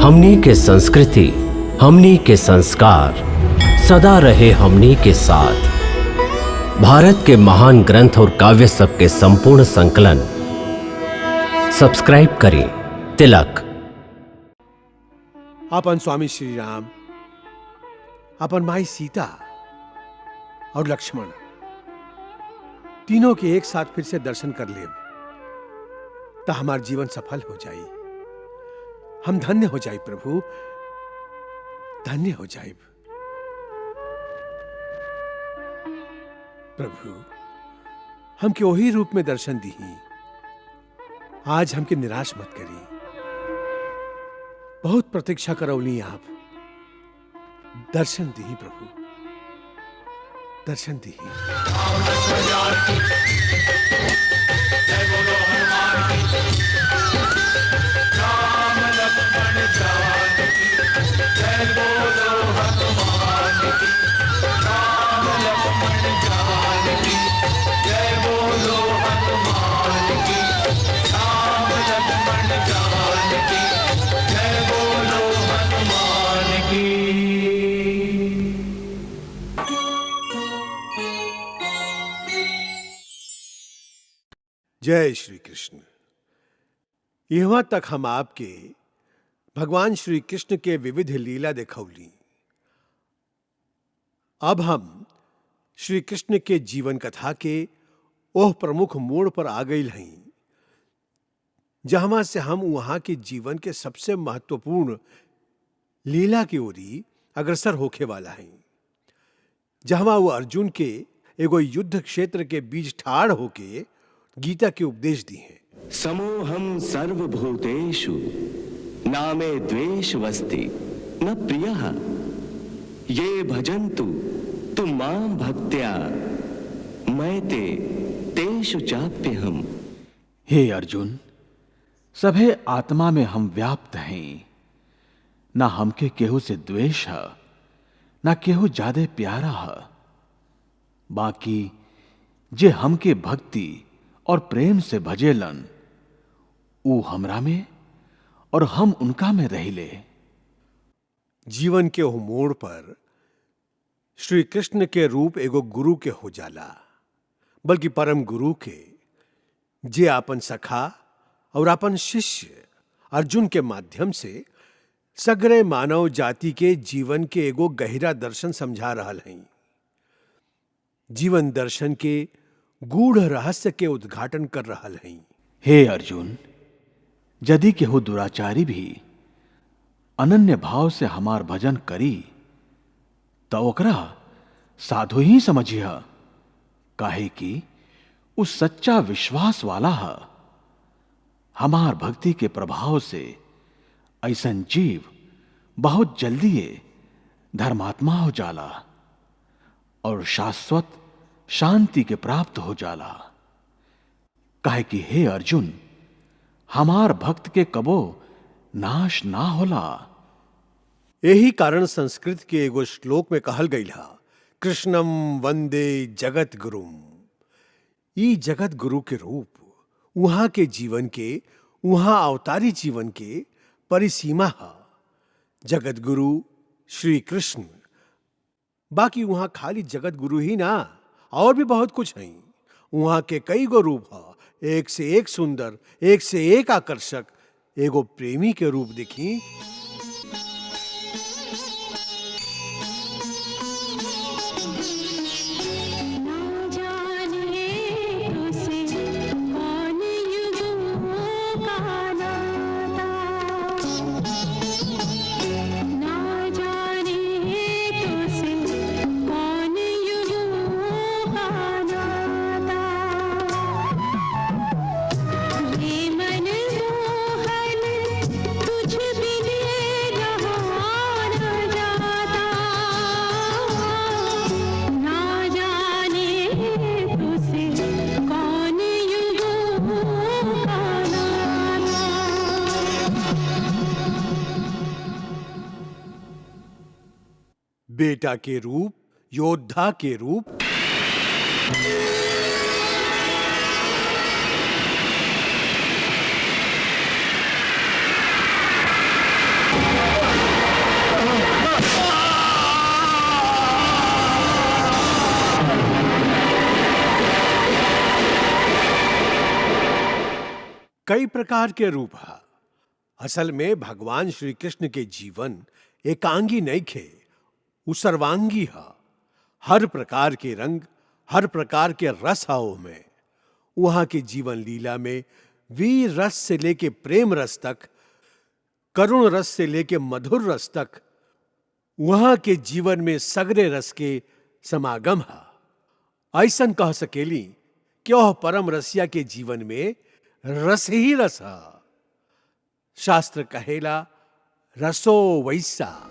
हमनी के संस्कृति, हमनी के संस्कार सदा रहे हमनी के साथ। भारत के महान ग्रंथ और काव्य सब के संपूर्ण संकलन सब्सक्राइब करें तिलक। अपन स्वामी श्री राम, अपन माई सीता और लक्ष्मण तीनों के एक साथ फिर से दर्शन कर ले तो हमार जीवन सफल हो जाए। हम धन्य हो जाए प्रभु, धन्य हो जाए प्रभु। हमके वही रूप में दर्शन दी, आज हमके निराश मत करी। बहुत प्रतीक्षा करौली आप, दर्शन दी प्रभु, दर्शन दी। जय श्री कृष्ण। यहाँ तक हम आपके भगवान श्री कृष्ण के विविध लीला देखौली। अब हम श्री कृष्ण के जीवन कथा के ओह प्रमुख मोड़ पर आ गई हैं, जहां से हम वहां के जीवन के सबसे महत्वपूर्ण लीला की ओरी अग्रसर होके वाला है, जहां वो अर्जुन के एगो युद्ध क्षेत्र के बीच ठाड़ होके गीता के उपदेश दी हैं। समोहम सर्वभूतेषु नामे द्वेष वस्ति न प्रियः ये भजन्तु तु मां भक्त्या मैते तेषु चाप्यहम्। हे अर्जुन, सभे आत्मा में हम व्याप्त हैं। ना हमके केहू से द्वेष है, ना केहू ज्यादा प्यारा है। बाकी जे हमके भक्ति और प्रेम से भजेलन, ऊ हमरा में और हम उनका में रहिले। जीवन के ओह मोड़ पर श्री कृष्ण के रूप एगो गुरु के हो जाला, बल्कि परम गुरु के, जे आपन सखा और आपन शिष्य अर्जुन के माध्यम से सगरे मानव जाति के जीवन के एगो गहरा दर्शन समझा रहल हैं। जीवन दर्शन के गूढ़ रहस्य के उद्घाटन कर रहल हैं। हे अर्जुन, यदि केहू दुराचारी भी अनन्य भाव से हमार भजन करी तो ओकरा साधु ही समझिह, काहे कि उस सच्चा विश्वास वाला है। हमार भक्ति के प्रभाव से ऐसन जीव बहुत जल्दी धर्मात्मा हो जाला और शाश्वत शांति के प्राप्त हो जाला। काहे कि हे अर्जुन, हमार भक्त के कबो नाश ना होला। यही कारण संस्कृत के एगो श्लोक में कहल गई है, कृष्णम वंदे जगत गुरुम। ई जगत गुरु के रूप वहां के जीवन के, वहां अवतारी जीवन के परिसीमा है। जगत गुरु श्री कृष्ण। बाकी वहां खाली जगत गुरु ही ना, और भी बहुत कुछ है। वहां के कई गो रूप है, एक से एक सुंदर, एक से एक आकर्षक। एगो प्रेमी के रूप देखी। बेटा के रूप, योद्धा के रूप, कई प्रकार के रूप है। असल में भगवान श्री कृष्ण के जीवन एकांगी नहीं खे, उ सर्वांगी है। हर प्रकार के रंग, हर प्रकार के रस हाओ में। वहां के जीवन लीला में वीर रस से लेके प्रेम रस तक, करुण रस से लेके मधुर रस तक, वहां के जीवन में सगरे रस के समागम है। ऐसन कह सकेली क्यों परम रसिया के जीवन में रस ही रस है। शास्त्र कहेला रसो वैसा।